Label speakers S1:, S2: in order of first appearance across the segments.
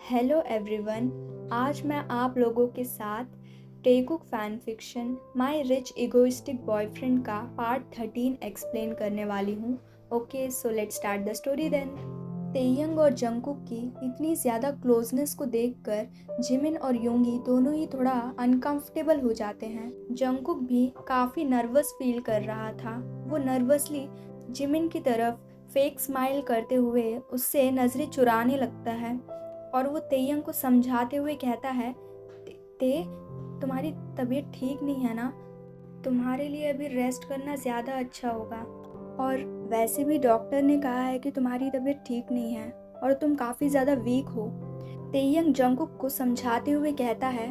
S1: Hello everyone. आज मैं आप लोगों के साथ Taekook fan fiction my rich egoistic boyfriend का पार्ट 13 एक्सप्लेन करने वाली हूँ। Okay, so let's start the story then. Taehyung और जंगकुक की इतनी ज़्यादा क्लोजनेस को देखकर जिमिन और योंगी दोनों ही थोड़ा अनकंफर्टेबल हो जाते हैं। जंगकुक भी काफ़ी नर्वस फील कर रहा था। वो नर्वसली जिमिन की तरफ फेक स्माइल करते हुए उससे नज़रें चुराने लगता है और वो तेयंग को समझाते हुए कहता है, ते तुम्हारी तबीयत ठीक नहीं है ना, तुम्हारे लिए अभी रेस्ट करना ज़्यादा अच्छा होगा। और वैसे भी डॉक्टर ने कहा है कि तुम्हारी तबीयत ठीक नहीं है और तुम काफ़ी ज़्यादा वीक हो। तेयंग जंगकुक को समझाते हुए कहता है,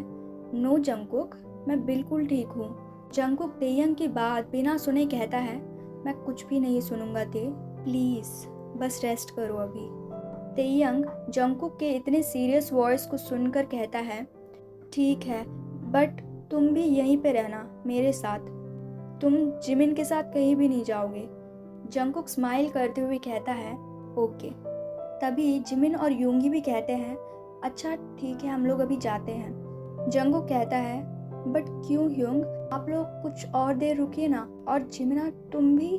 S1: नो जंगकुक, मैं बिल्कुल ठीक हूँ। जंगकुक तेयंग की बात बिना सुने कहता है, मैं कुछ भी नहीं सुनूंगा ते, प्लीज़ बस रेस्ट करो अभी। तेयंग जंगकुक के इतने सीरियस वॉइस को सुनकर कहता है, ठीक है, बट तुम भी यहीं पे रहना मेरे साथ, तुम जिमिन के साथ कहीं भी नहीं जाओगे। जंगकुक स्माइल करते हुए कहता है, ओके। तभी जिमिन और योंगी भी कहते हैं, अच्छा ठीक है, हम लोग अभी जाते हैं। जंगकुक कहता है, बट क्यों योंग, आप लोग कुछ और देर रुकिए ना। और जिमिना तुम भी।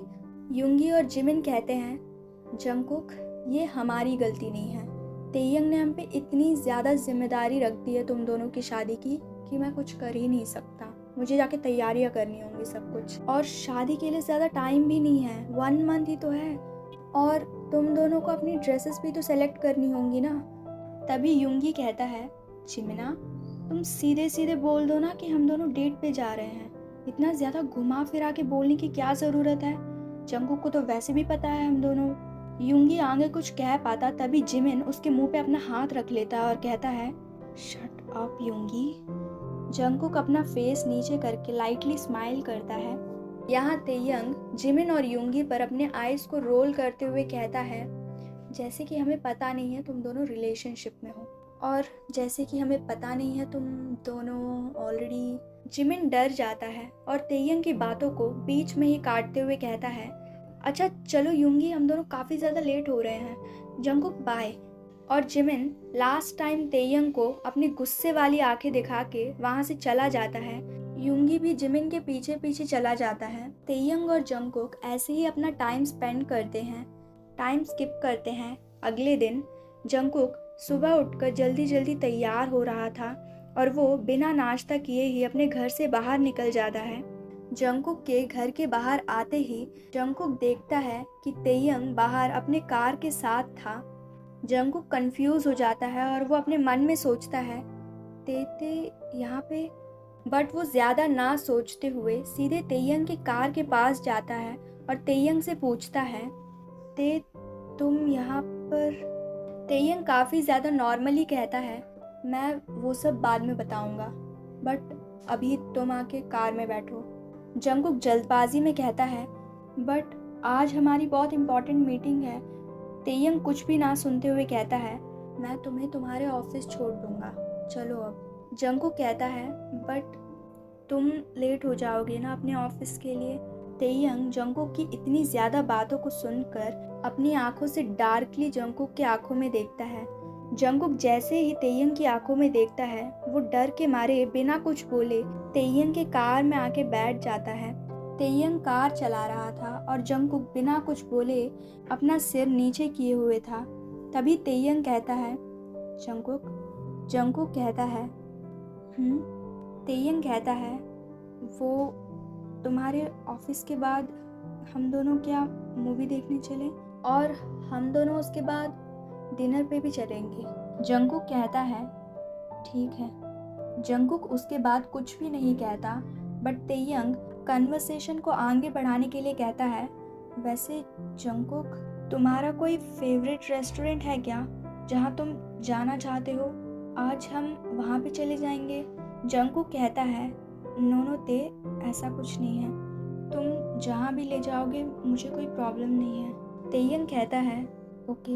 S1: योंगी और जिमिन कहते हैं, जंगकुक ये हमारी गलती नहीं है, तेयंग ने हम पे इतनी ज़्यादा जिम्मेदारी रख दी है तुम दोनों की शादी की कि मैं कुछ कर ही नहीं सकता। मुझे जाके तैयारियां करनी होंगी सब कुछ, और शादी के लिए ज़्यादा टाइम भी नहीं है, 1 मंथ ही तो है। और तुम दोनों को अपनी ड्रेसेस भी तो सेलेक्ट करनी होंगी ना। तभी युंगी कहता है, चिमिना तुम सीधे सीधे बोल दो ना कि हम दोनों डेट पे जा रहे हैं, इतना ज़्यादा घुमा फिरा के बोलने की क्या ज़रूरत है। जंगकुक को तो वैसे भी पता है हम दोनों। युंगी आगे कुछ कह पाता तभी जिमिन उसके मुंह पे अपना हाथ रख लेता है और कहता है, शट अप युंगी। जंगकुक अपना फेस नीचे करके लाइटली स्माइल करता है। यहाँ तेयंग जिमिन और युंगी पर अपने आईज को रोल करते हुए कहता है, जैसे कि हमें पता नहीं है तुम दोनों रिलेशनशिप में हो, और जैसे कि हमें पता नहीं है तुम दोनों ऑलरेडी। जिमिन डर जाता है और तेयंग की बातों को बीच में ही काटते हुए कहता है, अच्छा चलो युंगी, हम दोनों काफ़ी ज़्यादा लेट हो रहे हैं, जंगकुक बाय। और जिमिन लास्ट टाइम तेयंग को अपनी गुस्से वाली आंखें दिखा के वहाँ से चला जाता है। युंगी भी जिमिन के पीछे पीछे चला जाता है। तेयंग और जंगकुक ऐसे ही अपना टाइम स्पेंड करते हैं। टाइम स्किप करते हैं। अगले दिन जंगकुक सुबह उठकर जल्दी जल्दी तैयार हो रहा था और वो बिना नाश्ता किए ही अपने घर से बाहर निकल जाता है। जंगकुक के घर के बाहर आते ही जंगकुक देखता है कि तेयंग बाहर अपने कार के साथ था। जंगकुक कंफ्यूज हो जाता है और वो अपने मन में सोचता है, ते यहाँ पे। बट वो ज़्यादा ना सोचते हुए सीधे तेयंग के कार के पास जाता है और तेयंग से पूछता है, ते तुम यहाँ पर। तेयंग काफ़ी ज़्यादा नॉर्मली कहता है, मैं वो सब बाद में बताऊँगा, बट अभी तुम आके कार में बैठो। जंगकुक जल्दबाजी में कहता है, बट आज हमारी बहुत इम्पोर्टेंट मीटिंग है। तेयंग कुछ भी ना सुनते हुए कहता है, मैं तुम्हें तुम्हारे ऑफिस छोड़ दूंगा, चलो अब। जंगकुक कहता है, बट तुम लेट हो जाओगे ना अपने ऑफिस के लिए। तेयंग जंगकुक की इतनी ज़्यादा बातों को सुनकर अपनी आंखों से डार्कली जंगकुक के आंखों में देखता है। जंगकुक जैसे ही तेयंग की आंखों में देखता है, वो डर के मारे बिना कुछ बोले तेयंग के कार में आके बैठ जाता है। तेयंग कार चला रहा था और जंगकुक बिना कुछ बोले अपना सिर नीचे किए हुए था। तभी तेयंग कहता है, जंगकुक। जंगकुक कहता है, तेयंग कहता है, वो तुम्हारे ऑफिस के बाद हम दोनों क्या मूवी देखने चले, और हम दोनों उसके बाद डिनर पे भी चलेंगे। जंगकुक कहता है, ठीक है। जंगकुक उसके बाद कुछ भी नहीं कहता, बट तेयंग कन्वर्सेशन को आगे बढ़ाने के लिए कहता है, वैसे जंगकुक, तुम्हारा कोई फेवरेट रेस्टोरेंट है क्या जहाँ तुम जाना चाहते हो? आज हम वहाँ पे चले जाएंगे। जंगकुक कहता है, नो ते, ऐसा कुछ नहीं है, तुम जहाँ भी ले जाओगे मुझे कोई प्रॉब्लम नहीं है। तेयंग कहता है, ओके,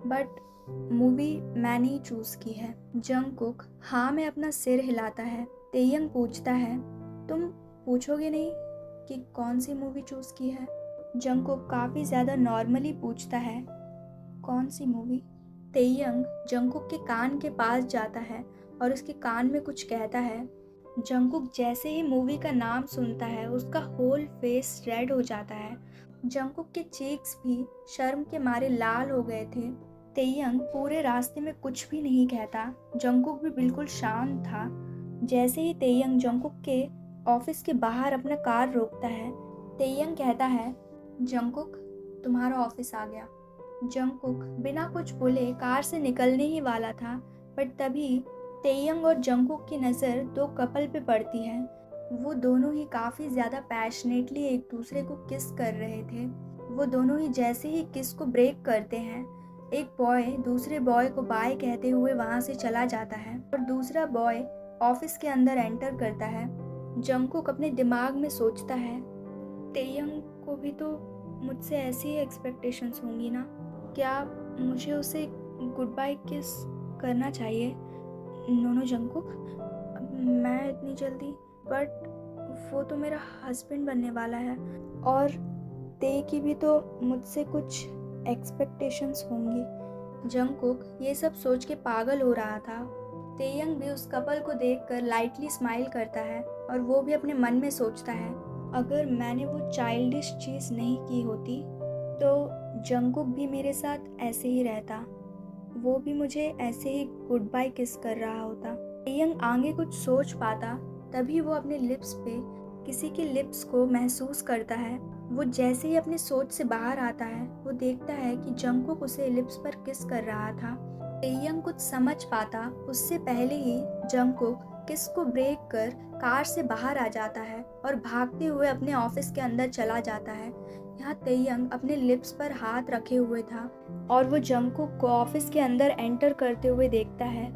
S1: बट मूवी मैंने ही चूज़ की है। जंगकुक हाँ में अपना सिर हिलाता है। तेयंग पूछता है, तुम पूछोगे नहीं कि कौन सी मूवी चूज़ की है? जंगकुक काफ़ी ज़्यादा नॉर्मली पूछता है, कौन सी मूवी? तेयंग जंगकुक के कान के पास जाता है और उसके कान में कुछ कहता है। जंगकुक जैसे ही मूवी का नाम सुनता है उसका होल फेस रेड हो जाता है। जंगकुक के चीक्स भी शर्म के मारे लाल हो गए थे। तेयंग पूरे रास्ते में कुछ भी नहीं कहता। जंगकुक भी बिल्कुल शांत था। जैसे ही तेयंग जंगकुक के ऑफिस के बाहर अपना कार रोकता है, तेयंग कहता है, जंगकुक तुम्हारा ऑफिस आ गया। जंगकुक बिना कुछ बोले कार से निकलने ही वाला था, पर तभी तेयंग और जंगकुक की नज़र दो कपल पे पड़ती है। वो दोनों ही काफ़ी ज़्यादा पैशनेटली एक दूसरे को किस कर रहे थे। वो दोनों ही जैसे ही किस को ब्रेक करते हैं, एक बॉय दूसरे बॉय को बाय कहते हुए वहाँ से चला जाता है और दूसरा बॉय ऑफिस के अंदर एंटर करता है। जंगकुक अपने दिमाग में सोचता है, तेयंग को भी तो मुझसे ऐसी ही एक्सपेक्टेशंस होंगी ना। क्या मुझे उसे गुड बाय किस करना चाहिए? नो जंगकुक, मैं इतनी जल्दी, बट वो तो मेरा हस्बैंड बनने वाला है और ते की भी तो मुझसे कुछ एक्सपेक्टेशंस होंगी। जंगकुक ये सब सोच के पागल हो रहा था। तेयंग भी उस कपल को देखकर लाइटली स्माइल करता है और वो भी अपने मन में सोचता है, अगर मैंने वो चाइल्डिश चीज़ नहीं की होती तो जंगकुक भी मेरे साथ ऐसे ही रहता। वो भी मुझे ऐसे ही गुड बाय किस कर रहा होता। तेयंग आगे कुछ सोच पाता, तभी वो अपने लिप्स पे किसी के लिप्स को महसूस करता है। वो जैसे ही अपनी सोच से बाहर आता है, वो देखता है कि जंगकुक उसे लिप्स पर किस कर रहा था। तेयंग कुछ समझ पाता उससे पहले ही जंगकुक किस को ब्रेक कर कार से बाहर आ जाता है और भागते हुए अपने ऑफिस के अंदर चला जाता है। यहाँ तेयंग अपने लिप्स पर हाथ रखे हुए था और वो जंगकुक को ऑफिस के अंदर एंटर करते हुए देखता है।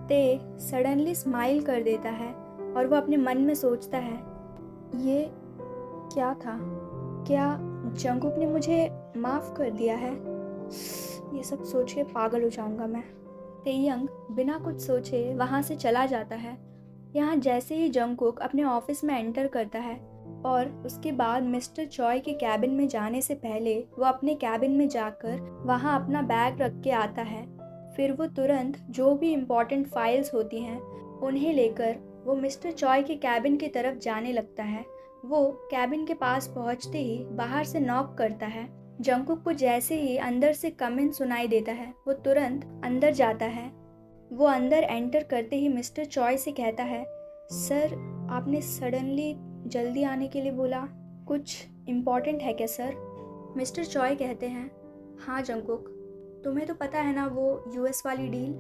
S1: ते सडनली स्माइल कर देता है और वो अपने मन में सोचता है, ये क्या था? क्या जंगकुक ने मुझे माफ़ कर दिया है? ये सब सोच के पागल हो जाऊंगा मैं। तेयंग बिना कुछ सोचे वहाँ से चला जाता है। यहाँ जैसे ही जंगकुक अपने ऑफिस में एंटर करता है और उसके बाद मिस्टर चॉय के कैबिन में जाने से पहले वो अपने कैबिन में जाकर वहाँ अपना बैग रख के आता है। फिर वो तुरंत जो भी इम्पोर्टेंट फाइल्स होती हैं उन्हें लेकर वो मिस्टर चॉय के कैबिन की तरफ जाने लगता है। वो कैबिन के पास पहुँचते ही बाहर से नॉक करता है। जंगकुक को जैसे ही अंदर से कमेंट सुनाई देता है, वो तुरंत अंदर जाता है। वो अंदर एंटर करते ही मिस्टर चॉय से कहता है, सर आपने सडनली जल्दी आने के लिए बोला, कुछ इम्पोर्टेंट है क्या सर? मिस्टर चॉय कहते हैं, हाँ जंगकुक, तुम्हें तो पता है ना वो यूएस वाली डील।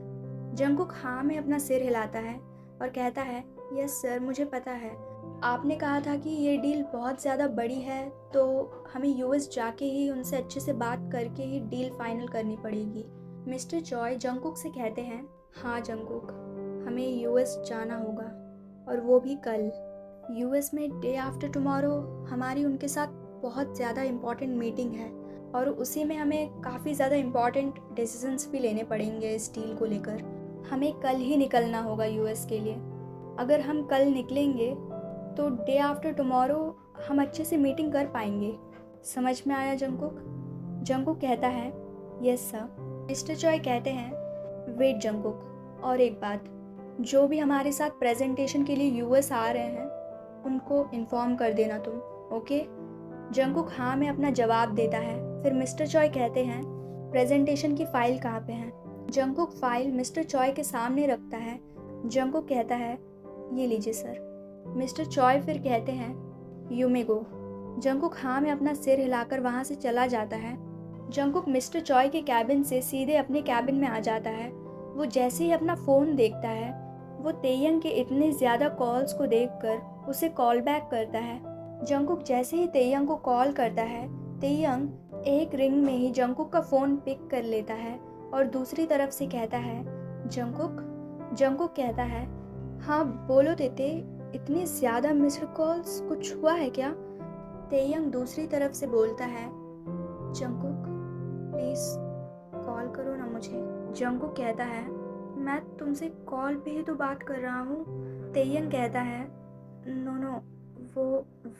S1: जंगकुक हाँ में अपना सिर हिलाता है और कहता है, यस सर मुझे पता है। आपने कहा था कि ये डील बहुत ज़्यादा बड़ी है, तो हमें यूएस जाके ही उनसे अच्छे से बात करके ही डील फाइनल करनी पड़ेगी। मिस्टर चॉय जंगकुक से कहते हैं, हाँ जंगकुक, हमें यूएस जाना होगा और वो भी कल। यूएस में डे आफ्टर टुमारो हमारी उनके साथ बहुत ज़्यादा इम्पॉर्टेंट मीटिंग है और उसी में हमें काफ़ी ज़्यादा इम्पॉर्टेंट डिसीजंस भी लेने पड़ेंगे इस डील को लेकर। हमें कल ही निकलना होगा यूएस के लिए। अगर हम कल निकलेंगे तो डे आफ्टर टुमारो हम अच्छे से मीटिंग कर पाएंगे। समझ में आया जंगकुक? जंगकुक कहता है, यस सर। मिस्टर चॉय कहते हैं, वेट जंगकुक, और एक बात, जो भी हमारे साथ प्रेजेंटेशन के लिए यूएस आ रहे हैं उनको इन्फॉर्म कर देना तुम, ओके? जंगकुक हाँ में अपना जवाब देता है। फिर मिस्टर चॉय कहते हैं, प्रेजेंटेशन की फ़ाइल कहाँ पे है? जंगकुक फ़ाइल मिस्टर चॉय के सामने रखता है। जंगकुक कहता है, ये लीजिए सर। मिस्टर चॉय फिर कहते हैं, यू मे गो। जंगकुक हाँ में अपना सिर हिलाकर वहाँ से चला जाता है। जंगकुक मिस्टर चॉय के कैबिन से सीधे अपने कैबिन में आ जाता है। वो जैसे ही अपना फ़ोन देखता है, वो तेयंग के इतने ज़्यादा कॉल्स को देखकर उसे कॉल बैक करता है। जंगकुक जैसे ही तेयंग को कॉल करता है, तेयंग एक रिंग में ही जंगकुक का फ़ोन पिक कर लेता है और दूसरी तरफ से कहता है, जंगकुक। जंगकुक कहता है, हाँ बोलो तेते, इतनी ज़्यादा मिस्ड कॉल्स, कुछ हुआ है क्या? तेयंग दूसरी तरफ से बोलता है, जंगकुक प्लीज़ कॉल करो ना मुझे। जंगकुक कहता है, मैं तुमसे कॉल पे ही तो बात कर रहा हूँ। तेयंग कहता है, नो वो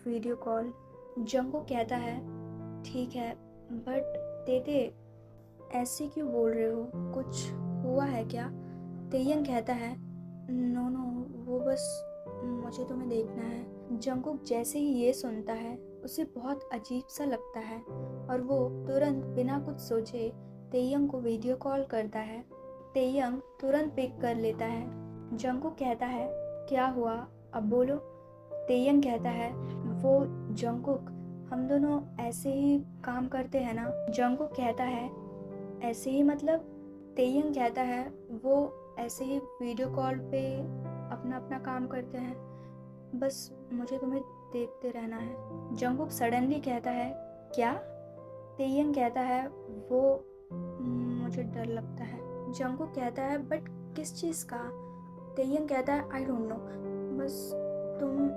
S1: वीडियो कॉल। जंगकुक कहता है, ठीक है, बट तेते ऐसे क्यों बोल रहे हो, कुछ हुआ है क्या? तेयंग कहता है, नो नो, वो बस मुझे तुम्हें देखना है। जंगकुक जैसे ही ये सुनता है उसे बहुत अजीब सा लगता है और वो तुरंत बिना कुछ सोचे तेयंग को वीडियो कॉल करता है। तेयंग तुरंत पिक कर लेता है। जंगकुक कहता है, क्या हुआ, अब बोलो। तेयंग कहता है, वो जंगकुक, हम दोनों ऐसे ही काम करते हैं ना? जंगकुक कहता है, ऐसे ही मतलब? तेयंग कहता है, वो ऐसे ही वीडियो कॉल पे अपना अपना काम करते हैं, बस मुझे तुम्हें देखते रहना है। जंगकुक सडनली कहता है, क्या? तेयंग कहता है, वो मुझे डर लगता है। जंगकुक कहता है, बट किस चीज़ का? तेयंग कहता है, आई डोंट नो, बस तुम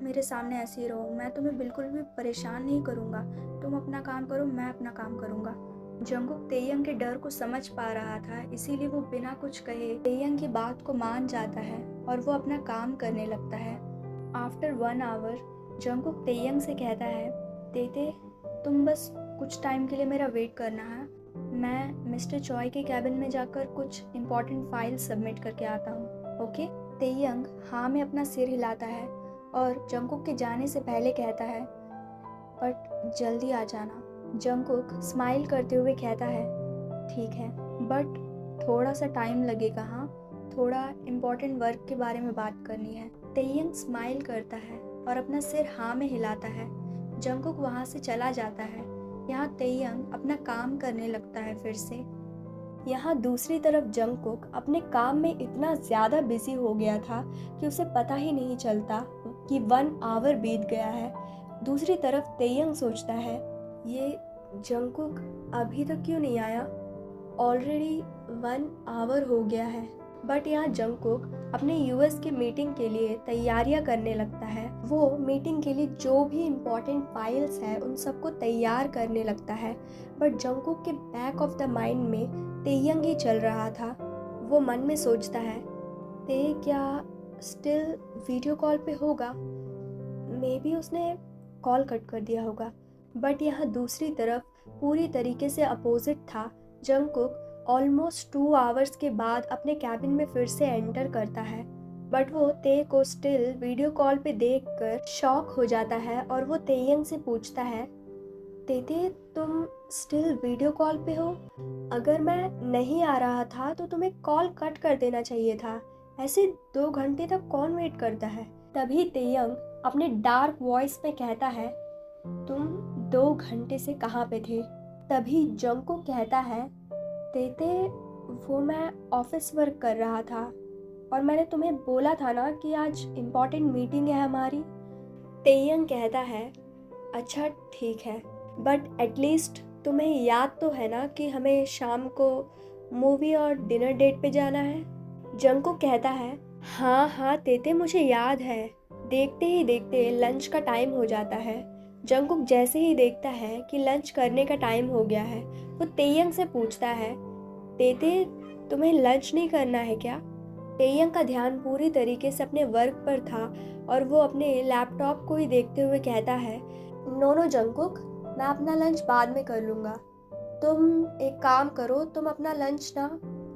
S1: मेरे सामने ऐसे ही रहो, मैं तुम्हें बिल्कुल भी परेशान नहीं करूँगा, तुम अपना काम करो, मैं अपना काम करूँगा। जंगकुक तेयंग के डर को समझ पा रहा था, इसीलिए वो बिना कुछ कहे तेयंग की बात को मान जाता है और वो अपना काम करने लगता है। आफ्टर 1 आवर जंगकुक तेयंग से कहता है, तेते, तुम बस कुछ टाइम के लिए मेरा वेट करना है, मैं मिस्टर चॉय के कैबिन में जाकर कुछ इम्पोर्टेंट फाइल सबमिट करके आता हूँ, ओके? तेयंग हाँ में अपना सिर हिलाता है और जंगकुक के जाने से पहले कहता है, बट जल्दी आ जाना। जंगकुक स्माइल करते हुए कहता है, ठीक है, बट थोड़ा सा टाइम लगेगा, हाँ, थोड़ा इम्पोर्टेंट वर्क के बारे में बात करनी है। तेयंग स्माइल करता है और अपना सिर हाँ में हिलाता है। जंगकुक वहाँ से चला जाता है। यहाँ तेयंग अपना काम करने लगता है फिर से। यहाँ दूसरी तरफ जंगकुक अपने काम में इतना ज़्यादा बिजी हो गया था कि उसे पता ही नहीं चलता कि 1 आवर बीत गया है। दूसरी तरफ तेयंग सोचता है, ये जंगकुक अभी तक क्यों नहीं आया? ऑलरेडी 1 आवर हो गया है। बट यहाँ जंगकुक अपने यूएस के मीटिंग के लिए तैयारियां करने लगता है। वो मीटिंग के लिए जो भी इम्पोर्टेंट फाइल्स हैं उन सबको तैयार करने लगता है। बट जंगकुक के बैक ऑफ द माइंड में तेयंग ही चल रहा था। वो मन में सोचता है, ते क्या स्टिल वीडियो कॉल पे होगा? मे बी उसने कॉल कट कर दिया होगा। बट यहाँ दूसरी तरफ पूरी तरीके से अपोजिट था। जंगकुक ऑलमोस्ट 2 आवर्स के बाद अपने कैबिन में फिर से एंटर करता है, बट वो ते को स्टिल वीडियो कॉल पे देखकर शॉक हो जाता है और वो तेयंग से पूछता है, तेते, तुम स्टिल वीडियो कॉल पे हो? अगर मैं नहीं आ रहा था तो तुम्हें कॉल कट कर देना चाहिए था, ऐसे 2 घंटे तक कौन वेट करता है? तभी तेयंग अपने डार्क वॉइस में कहता है, तुम 2 घंटे से कहाँ पे थे? तभी जंगकुक कहता है, तेते, वो मैं ऑफिस वर्क कर रहा था और मैंने तुम्हें बोला था ना कि आज इम्पोर्टेंट मीटिंग है हमारी। तेयंग कहता है, अच्छा ठीक है, बट एटलीस्ट तुम्हें याद तो है ना कि हमें शाम को मूवी और डिनर डेट पे जाना है? जंगकुक कहता है, हाँ हाँ तेते, मुझे याद है। देखते ही देखते लंच का टाइम हो जाता है। जंगकुक जैसे ही देखता है कि लंच करने का टाइम हो गया है, वो तेयंग से पूछता है, तेते, तुम्हें लंच नहीं करना है क्या? तेयंग का ध्यान पूरी तरीके से अपने वर्क पर था और वो अपने लैपटॉप को ही देखते हुए कहता है, नो नो जंगकुक, मैं अपना लंच बाद में कर लूँगा। तुम एक काम करो, तुम अपना लंच ना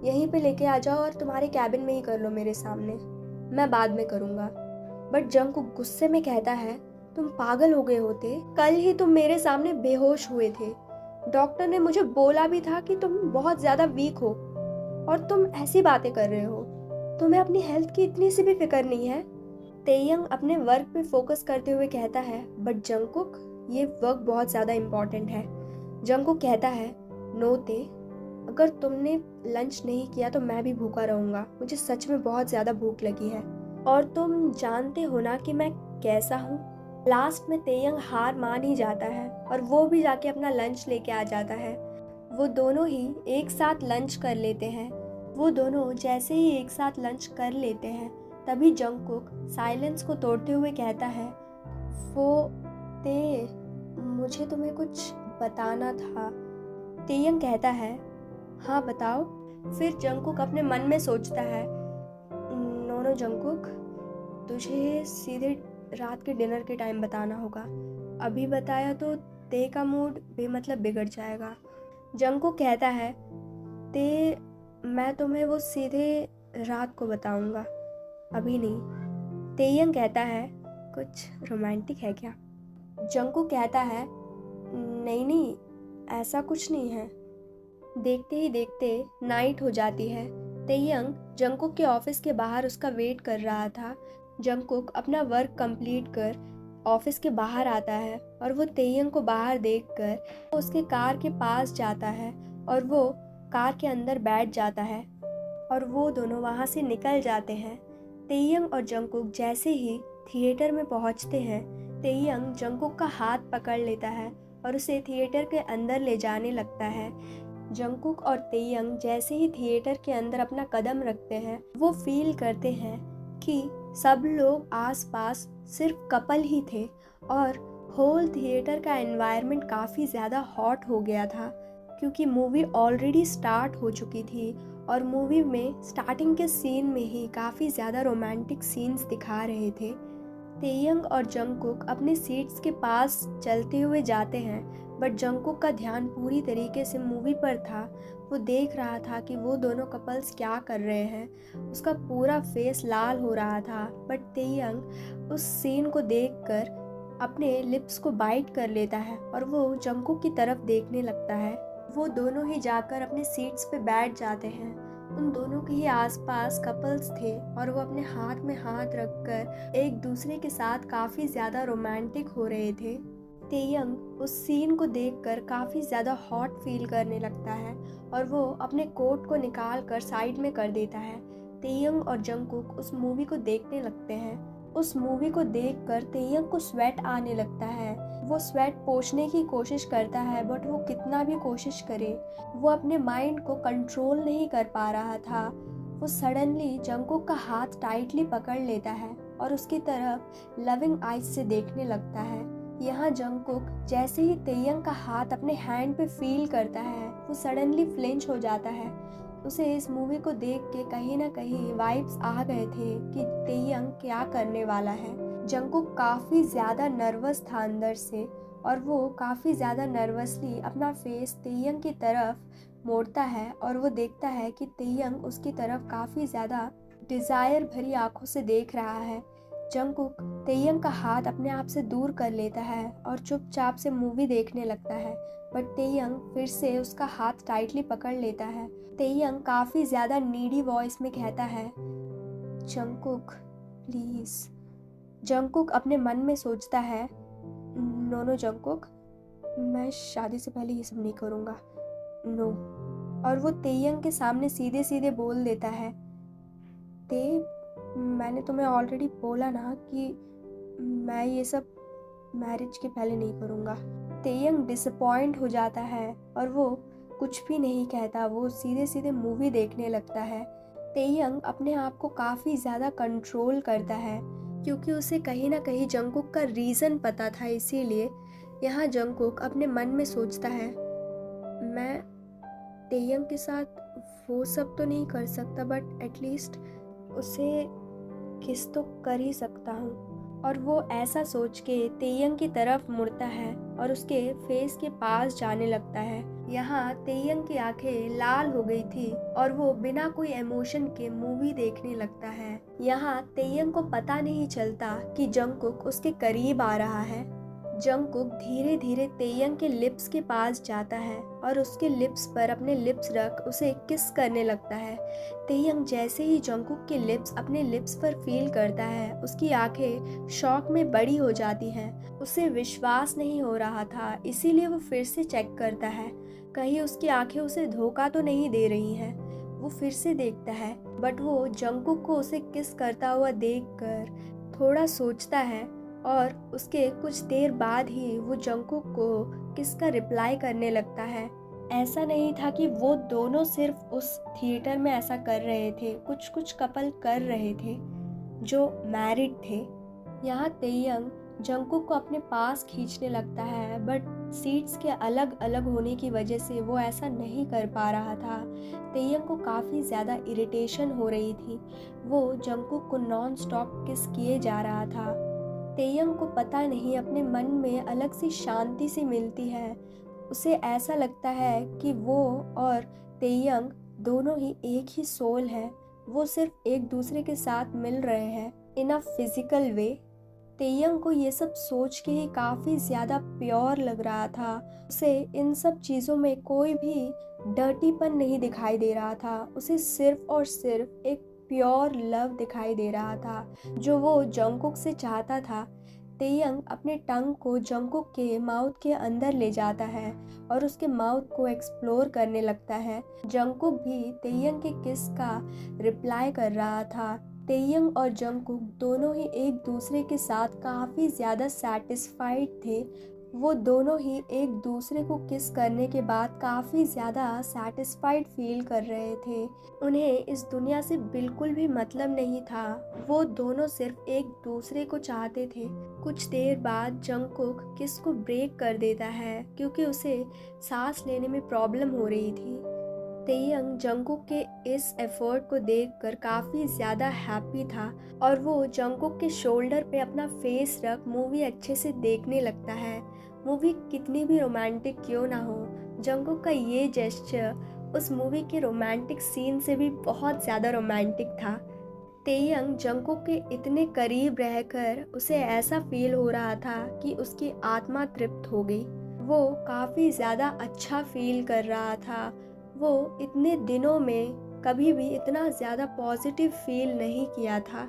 S1: यहीं पे लेके आ जाओ और तुम्हारे कैबिन में ही कर लो मेरे सामने, मैं बाद में करूँगा। बट जंगकुक गुस्से में कहता है, तुम पागल हो गए होते, कल ही तुम मेरे सामने बेहोश हुए थे। डॉक्टर ने मुझे बोला भी था कि तुम बहुत ज़्यादा वीक हो और तुम ऐसी बातें कर रहे हो। तुम्हें अपनी हेल्थ की इतनी सी भी फिक्र नहीं है। तेयंग अपने वर्क पे फोकस करते हुए कहता है, बट जंगकुक, ये वर्क बहुत ज़्यादा इम्पोर्टेंट है। जंगकुक कहता है, नो ते, अगर तुमने लंच नहीं किया तो मैं भी भूखा रहूँगा, मुझे सच में बहुत ज़्यादा भूख लगी है और तुम जानते हो ना कि मैं कैसा हूँ। लास्ट में तेयंग हार मान ही जाता है और वो भी जाके अपना लंच लेके आ जाता है। वो दोनों ही एक साथ लंच कर लेते हैं। वो दोनों जैसे ही एक साथ लंच कर लेते हैं, तभी जंगकुक साइलेंस को तोड़ते हुए कहता है, वो ते, मुझे तुम्हें कुछ बताना था। तेयंग कहता है, हाँ बताओ। फिर जंगकुक अपने मन में सोचता है, नो नो जंगकुक, तुझे सीधे रात के डिनर के टाइम बताना होगा, अभी बताया तो ते का मूड बेमतलब बिगड़ जाएगा। जंगकुक कहता है,
S2: मैं तुम्हें वो सीधे रात को बताऊंगा, अभी नहीं। तेयंग कहता है, कुछ रोमांटिक है क्या? जंगकुक कहता है, नहीं नहीं, ऐसा कुछ नहीं है। देखते ही देखते नाइट हो जाती है। तेयंग जंगकुक के ऑफिस के बाहर उसका वेट कर रहा था। जंगकुक अपना वर्क कंप्लीट कर ऑफिस के बाहर आता है और वो तेयंग को बाहर देखकर उसके कार के पास जाता है और वो कार के अंदर बैठ जाता है और वो दोनों वहाँ से निकल जाते हैं। तेयंग और जंगकुक जैसे ही थिएटर में पहुँचते हैं, तेयंग जंगकुक का हाथ पकड़ लेता है और उसे थिएटर के अंदर ले जाने लगता है। जंगकुक और तेयंग जैसे ही थिएटर के अंदर अपना कदम रखते हैं, वो फील करते हैं कि सब लोग आसपास सिर्फ कपल ही थे और होल थिएटर का एनवायरनमेंट काफ़ी ज़्यादा हॉट हो गया था, क्योंकि मूवी ऑलरेडी स्टार्ट हो चुकी थी और मूवी में स्टार्टिंग के सीन में ही काफ़ी ज़्यादा रोमांटिक सीन्स दिखा रहे थे। तेयंग और जंगकुक अपने सीट्स के पास चलते हुए जाते हैं, बट जंगकुक का ध्यान पूरी तरीके से मूवी पर था। वो देख रहा था कि वो दोनों कपल्स क्या कर रहे हैं। उसका पूरा फेस लाल हो रहा था, बट तेयंग उस सीन को देखकर अपने लिप्स को बाइट कर लेता है और वो जंगकुक की तरफ देखने लगता है। वो दोनों ही जाकर अपने सीट्स पे बैठ जाते हैं। उन दोनों के ही आसपास कपल्स थे और वो अपने हाथ में हाथ रखकर एक दूसरे के साथ काफ़ी ज़्यादा रोमांटिक हो रहे थे। तेयंग उस सीन को देखकर काफ़ी ज़्यादा हॉट फील करने लगता है और वो अपने कोट को निकाल कर साइड में कर देता है। तेयंग और जंगकुक उस मूवी को देखने लगते हैं। उस मूवी को देखकर तेयंग को स्वेट आने लगता है। वो स्वेट पोंछने की कोशिश करता है, बट वो कितना भी कोशिश करे, वो अपने माइंड को कंट्रोल नहीं कर पा रहा था। वो सडनली जंगकुक का हाथ टाइटली पकड़ लेता है और उसकी तरफ लविंग आइज से देखने लगता है। यहाँ जंगकुक जैसे ही तेयंग का हाथ अपने हैंड पे फील करता है, वो सडनली फ्लिंच हो जाता है। उसे इस मूवी को देख के कहीं ना कहीं वाइब्स आ गए थे कि तेयंग क्या करने वाला है। जंगकुक काफ़ी ज़्यादा नर्वस था अंदर से और वो काफ़ी ज़्यादा नर्वसली अपना फेस तेयंग की तरफ मोड़ता है और वो देखता है कि तेयंग उसकी तरफ काफ़ी ज़्यादा डिज़ायर भरी आंखों से देख रहा है। जंगकुक तेयंग का हाथ अपने आप से दूर कर लेता है और चुपचाप से मूवी देखने लगता है, बट तेयंग फिर से उसका हाथ टाइटली पकड़ लेता है। तेयंग काफ़ी ज़्यादा नीडी वॉइस में कहता है, जंगकुक प्लीज़। जंगकुक अपने मन में सोचता है, नो जंगकुक, मैं शादी से पहले ये सब नहीं करूँगा, नो। और वो तेयंग के सामने सीधे सीधे बोल देता है, मैंने तुम्हें ऑलरेडी बोला ना कि मैं ये सब मैरिज के पहले नहीं करूँगा। तेयंग डिसअपॉइंट हो जाता है और वो कुछ भी नहीं कहता, वो सीधे सीधे मूवी देखने लगता है। तेयंग अपने आप को काफ़ी ज़्यादा कंट्रोल करता है क्योंकि उसे कहीं ना कहीं जंगकुक का रीज़न पता था। इसीलिए यहाँ जंगकुक अपने मन में सोचता है, मैं तेयंग के साथ वो सब तो नहीं कर सकता, बट एटलीस्ट उसे किस तो कर ही सकता हूँ। और वो ऐसा सोच के तेयंग की तरफ मुड़ता है और उसके फेस के पास जाने लगता है। यहाँ तेयंग की आंखें लाल हो गई थी और वो बिना कोई इमोशन के मूवी देखने लगता है। यहाँ तेयंग को पता नहीं चलता कि जंगकुक उसके करीब आ रहा है। जंगकुक धीरे धीरे तेयंग के लिप्स के पास जाता है और उसके लिप्स पर अपने लिप्स रख उसे किस करने लगता है। तेयंग जैसे ही जंगकुक के लिप्स अपने लिप्स पर फील करता है, उसकी आंखें शॉक में बड़ी हो जाती हैं। उसे विश्वास नहीं हो रहा था, इसीलिए वो फिर से चेक करता है कहीं उसकी आंखें उसे धोखा तो नहीं दे रही हैं। वो फिर से देखता है, बट वो जंगकुक को उसे किस करता हुआ देखकर थोड़ा सोचता है और उसके कुछ देर बाद ही वो जंगकुक को किस का रिप्लाई करने लगता है। ऐसा नहीं था कि वो दोनों सिर्फ उस थिएटर में ऐसा कर रहे थे, कुछ कुछ कपल कर रहे थे जो मैरिड थे। यहाँ तेयंग जंगकुक को अपने पास खींचने लगता है, बट सीट्स के अलग अलग होने की वजह से वो ऐसा नहीं कर पा रहा था। तेयंग को काफ़ी ज़्यादा इरिटेशन हो रही थी। वो जंगकुक को नॉन स्टॉप किस किए जा रहा था। तेयंग को पता नहीं अपने मन में अलग सी शांति सी मिलती है। उसे ऐसा लगता है कि वो और तेयंग दोनों ही एक ही सोल है, वो सिर्फ एक दूसरे के साथ मिल रहे हैं इन अ फिजिकल वे। तेयंग को ये सब सोच के ही काफ़ी ज़्यादा प्योर लग रहा था। उसे इन सब चीज़ों में कोई भी डर्टीपन नहीं दिखाई दे रहा था। उसे सिर्फ और सिर्फ एक प्योर लव दिखाई दे रहा था जो वो जंगकुक से चाहता था। तेयंग अपने टंग को जंगकुक के माउथ के अंदर ले जाता है और उसके माउथ को एक्सप्लोर करने लगता है। जंगकुक भी तेयंग के किस का रिप्लाई कर रहा था। तेयंग और जंगकुक दोनों ही एक दूसरे के साथ काफ़ी ज़्यादा सैटिस्फाइड थे। वो दोनों ही एक दूसरे को किस करने के बाद काफ़ी ज़्यादा सैटिस्फाइड फील कर रहे थे। उन्हें इस दुनिया से बिल्कुल भी मतलब नहीं था। वो दोनों सिर्फ एक दूसरे को चाहते थे। कुछ देर बाद जंगकुक किस को ब्रेक कर देता है क्योंकि उसे सांस लेने में प्रॉब्लम हो रही थी। तेयंग जंगकुक के इस एफर्ट को देखकर काफ़ी ज़्यादा हैप्पी था और वो जंगकुक के शोल्डर पे अपना फेस रख मूवी अच्छे से देखने लगता है। मूवी कितनी भी रोमांटिक क्यों ना हो, जंगकुक का ये जेस्चर उस मूवी के रोमांटिक सीन से भी बहुत ज़्यादा रोमांटिक था। तेयंग जंगकुक के इतने करीब रहकर उसे ऐसा फील हो रहा था कि उसकी आत्मा तृप्त हो गई। वो काफ़ी ज़्यादा अच्छा फील कर रहा था। वो इतने दिनों में कभी भी इतना ज़्यादा पॉजिटिव फील नहीं किया था।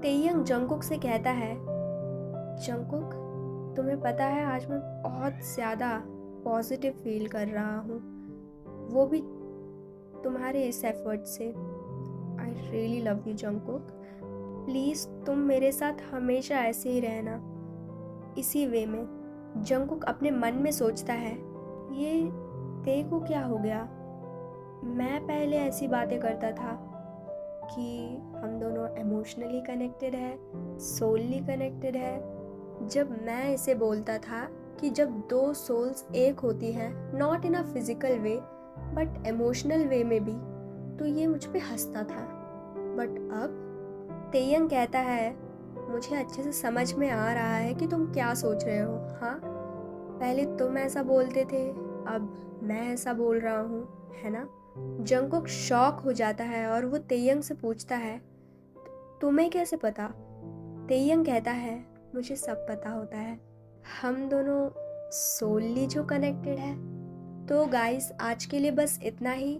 S2: तेयंग जंगकुक से कहता है, जंगकुक तुम्हें पता है आज मैं बहुत ज़्यादा पॉजिटिव फील कर रहा हूँ, वो भी तुम्हारे इस एफर्ट से। I really love you Jungkook. Please तुम मेरे साथ हमेशा ऐसे ही रहना, इसी वे में। जंगकुक अपने मन में सोचता है, ये ते को क्या हो गया? मैं पहले ऐसी बातें करता था कि हम दोनों इमोशनली कनेक्टेड है, सोलली कनेक्टेड है। जब मैं इसे बोलता था कि जब दो सोल्स एक होती हैं, not in a physical way but emotional way में भी, तो ये मुझ पे हंसता था। बट अब तेयंग कहता है, मुझे अच्छे से समझ में आ रहा है कि तुम क्या सोच रहे हो। हाँ, पहले तुम ऐसा बोलते थे, अब मैं ऐसा बोल रहा हूँ, है ना? जंगकुक शॉक हो जाता है और वो तेयंग से पूछता है, तुम्हें कैसे पता? तेयंग कहता है, मुझे सब पता होता है। हम दोनों सोलली जो कनेक्टेड है। तो गाइस आज के लिए बस इतना ही।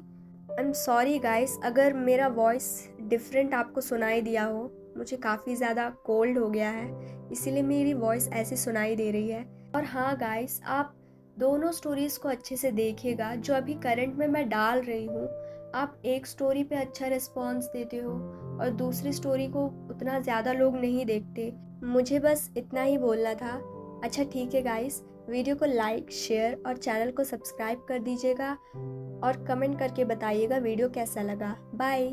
S2: आई एम सॉरी गाइस अगर मेरा वॉइस डिफरेंट आपको सुनाई दिया हो। मुझे काफ़ी ज़्यादा कोल्ड हो गया है, इसीलिए मेरी वॉइस ऐसी सुनाई दे रही है। और हाँ गाइस, आप दोनों स्टोरीज़ को अच्छे से देखिएगा जो अभी करंट में मैं डाल रही हूँ। आप एक स्टोरी पे अच्छा रिस्पॉन्स देते हो और दूसरी स्टोरी को उतना ज़्यादा लोग नहीं देखते। मुझे बस इतना ही बोलना था। अच्छा ठीक है गाइस, वीडियो को लाइक, शेयर और चैनल को सब्सक्राइब कर दीजिएगा और कमेंट करके बताइएगा वीडियो कैसा लगा। बाय।